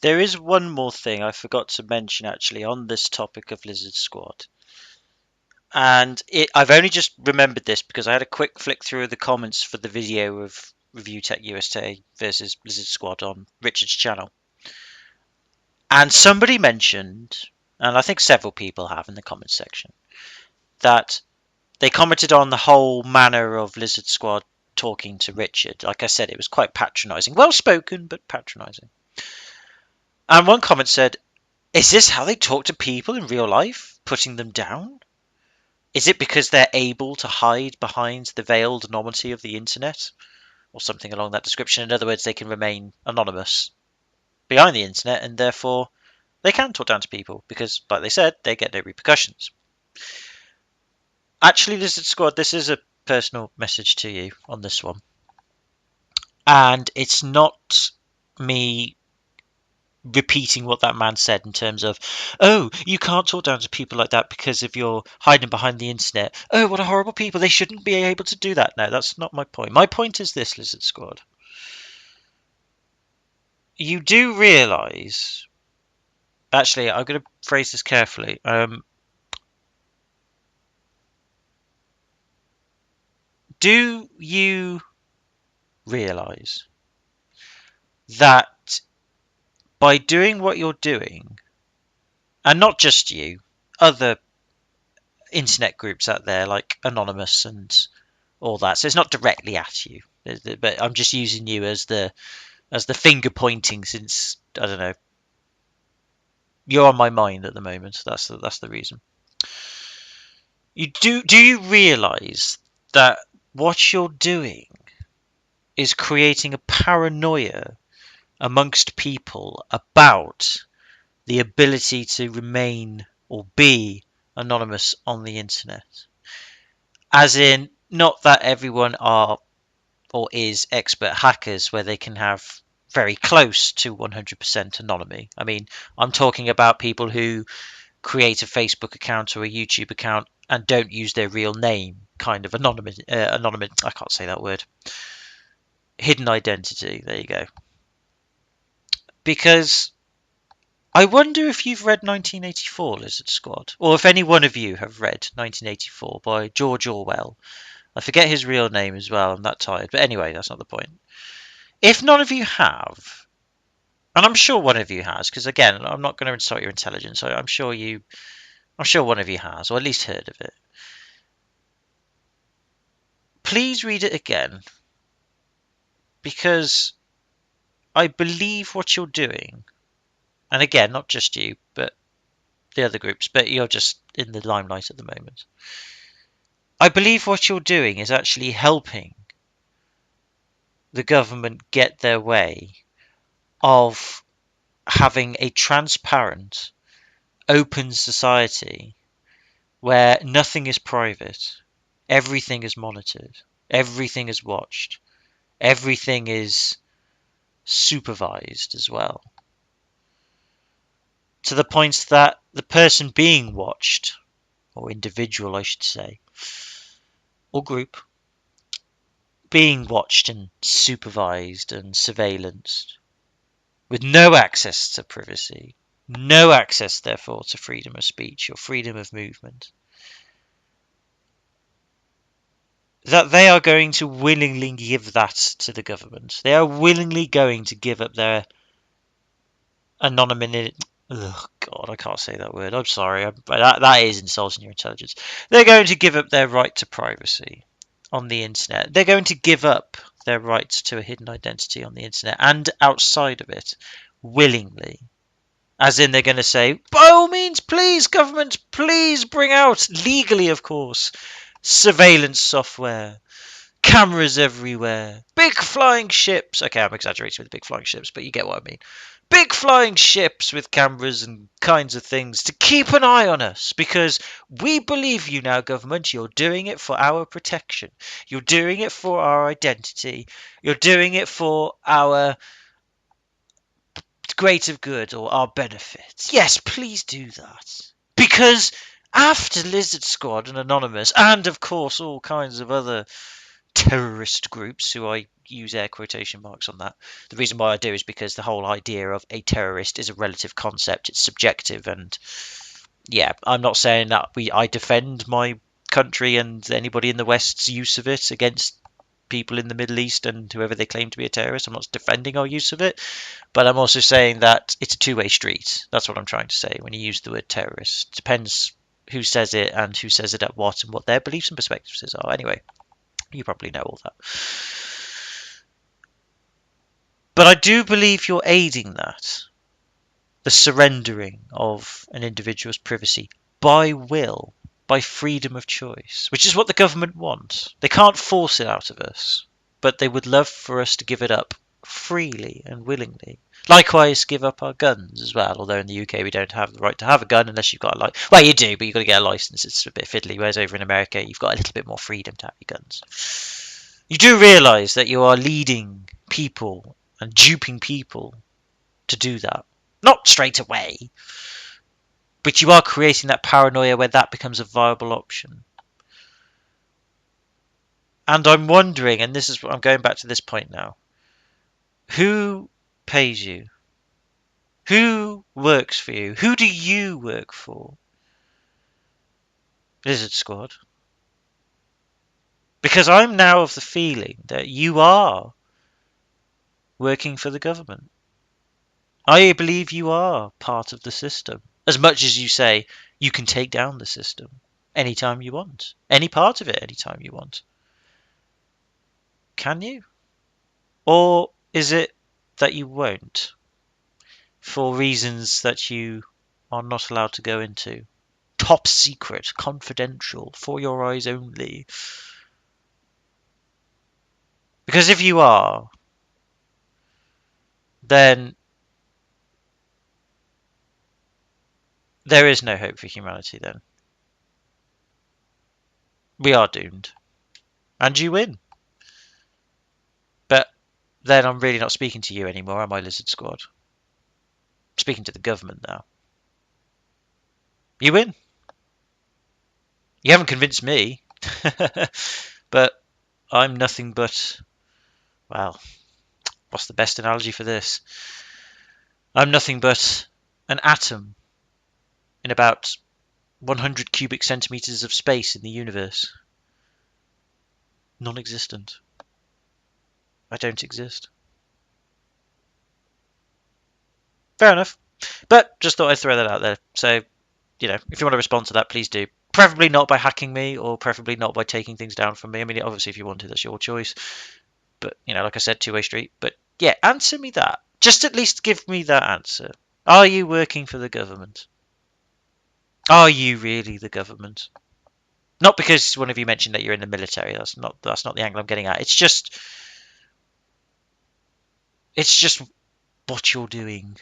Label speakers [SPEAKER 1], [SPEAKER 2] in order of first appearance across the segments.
[SPEAKER 1] There is one more thing I forgot to mention actually on this topic of Lizard Squad. And I've only just remembered this because I had a quick flick through the comments for the video of Review Tech USA versus Lizard Squad on Richard's channel. And somebody mentioned, and I think several people have in the comments section, that they commented on the whole manner of Lizard Squad talking to Richard. Like I said, it was quite patronising. Well spoken, but patronising. And one comment said, "Is this how they talk to people in real life? Putting them down? Is it because they're able to hide behind the veiled anonymity of the internet?" Or something along that description. In other words, they can remain anonymous behind the internet and therefore they can talk down to people because, like they said, they get no repercussions. Actually, Lizard Squad, this is a personal message to you on this one. And it's not me repeating what that man said in terms of, oh, you can't talk down to people like that because if you're hiding behind the internet. Oh, what a horrible people. They shouldn't be able to do that. No, that's not my point. My point is this, Lizard Squad. You do realise. Actually, I'm going to phrase this carefully. Do you realise that by doing what you're doing, and not just you, other internet groups out there like Anonymous and all that, so it's not directly at you, but I'm just using you as the finger pointing since I don't know you're on my mind at the moment. That's the reason. Do you realise that what you're doing is creating a paranoia amongst people about the ability to remain or be anonymous on the internet? As in, not that everyone are or is expert hackers where they can have very close to 100% anonymity. I mean, I'm talking about people who create a Facebook account or a YouTube account and don't use their real name, kind of anonymous. I can't say that word. Hidden identity. There you go. Because I wonder if you've read 1984, Lizard Squad, or if any one of you have read 1984 by George Orwell. I forget his real name as well. I'm that tired. But anyway, that's not the point. If none of you have, and I'm sure one of you has, because again, I'm not going to insult your intelligence. I'm sure one of you has, or at least heard of it. Please read it again, because I believe what you're doing, and again, not just you, but the other groups, but you're just in the limelight at the moment. I believe what you're doing is actually helping the government get their way of having a transparent, open society where nothing is private, everything is monitored, everything is watched, everything is supervised as well. To the point that the person being watched, or individual I should say, or group, being watched and supervised and surveillanced, with no access to privacy, no access therefore to freedom of speech or freedom of movement, that they are going to willingly give that to the government. They are willingly going to give up their anonymity. Oh God, I can't say that word. I'm sorry, but that is insulting your intelligence. They're going to give up their right to privacy on the internet. They're going to give up their rights to a hidden identity on the internet and outside of it, willingly. As in, they're going to say, by all means, please, government, please bring out, legally of course, surveillance software, cameras everywhere, big flying ships. Okay, I'm exaggerating with big flying ships, but you get what I mean. Big flying ships with cameras and kinds of things to keep an eye on us, because we believe you now, government. You're doing it for our protection. You're doing it for our identity. You're doing it for our greater good or our benefit. Yes, please do that. Because after Lizard Squad and Anonymous, and of course all kinds of other terrorist groups, who I use air quotation marks on that. The reason why I do is because the whole idea of a terrorist is a relative concept. It's subjective, and yeah, I'm not saying that I defend my country and anybody in the West's use of it against people in the Middle East and whoever they claim to be a terrorist. I'm not defending our use of it, but I'm also saying that it's a two-way street. That's what I'm trying to say when you use the word terrorist. It depends who says it and who says it at what and what their beliefs and perspectives are. Anyway, you probably know all that. But I do believe you're aiding that, the surrendering of an individual's privacy by will, by freedom of choice, which is what the government wants. They can't force it out of us, but they would love for us to give it up freely and willingly. Likewise, give up our guns as well. Although in the UK we don't have the right to have a gun unless you've got a license. Well, you do, but you've got to get a license. It's a bit fiddly. Whereas over in America, you've got a little bit more freedom to have your guns. You do realise that you are leading people and duping people to do that. Not straight away, but you are creating that paranoia where that becomes a viable option. And I'm wondering, and this is, I'm going back to this point now, who pays you? Who works for you? Who do you work for? Lizard Squad. Because I'm now of the feeling that you are working for the government. I believe you are part of the system. As much as you say you can take down the system anytime you want. Any part of it anytime you want. Can you? Or is it that you won't? For reasons that you are not allowed to go into. Top secret, confidential, for your eyes only. Because if you are, then there is no hope for humanity then. We are doomed. And you win. But then I'm really not speaking to you anymore, am I, Lizard Squad? I'm speaking to the government now. You win. You haven't convinced me. But I'm nothing but, well, what's the best analogy for this? I'm nothing but an atom in about 100 cubic centimeters of space in the universe. Non-existent. I don't exist. Fair enough. But just thought I'd throw that out there. So, you know, if you want to respond to that, please do. Preferably not by hacking me, or preferably not by taking things down from me. I mean, obviously, if you want to, that's your choice. But, you know, like I said, two-way street. But, yeah, answer me that. Just at least give me that answer. Are you working for the government? Are you really the government? Not because one of you mentioned that you're in the military. That's not the angle I'm getting at. It's just what you're doing.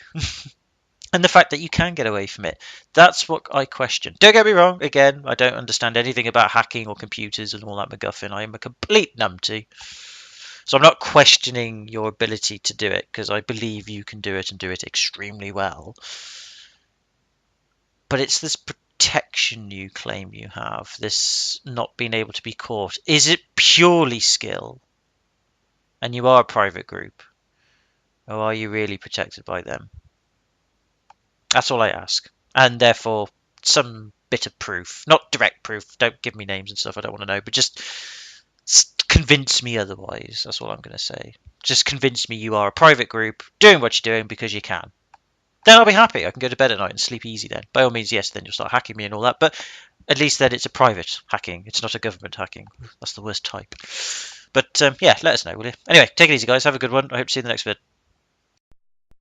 [SPEAKER 1] And the fact that you can get away from it. That's what I question. Don't get me wrong. Again, I don't understand anything about hacking or computers and all that MacGuffin. I am a complete numpty. So I'm not questioning your ability to do it, because I believe you can do it and do it extremely well. But it's this protection you claim you have, this not being able to be caught. Is it purely skill? And you are a private group? Or are you really protected by them? That's all I ask. And therefore, some bit of proof. Not direct proof. Don't give me names and stuff. I don't want to know. But just convince me otherwise. That's all I'm going to say. Just convince me you are a private group doing what you're doing because you can. Then I'll be happy. I can go to bed at night and sleep easy then. By all means, yes, then you'll start hacking me and all that. But at least then it's a private hacking. It's not a government hacking. That's the worst type. But yeah, let us know, will you? Anyway, take it easy, guys. Have a good one. I hope to see you in the next vid.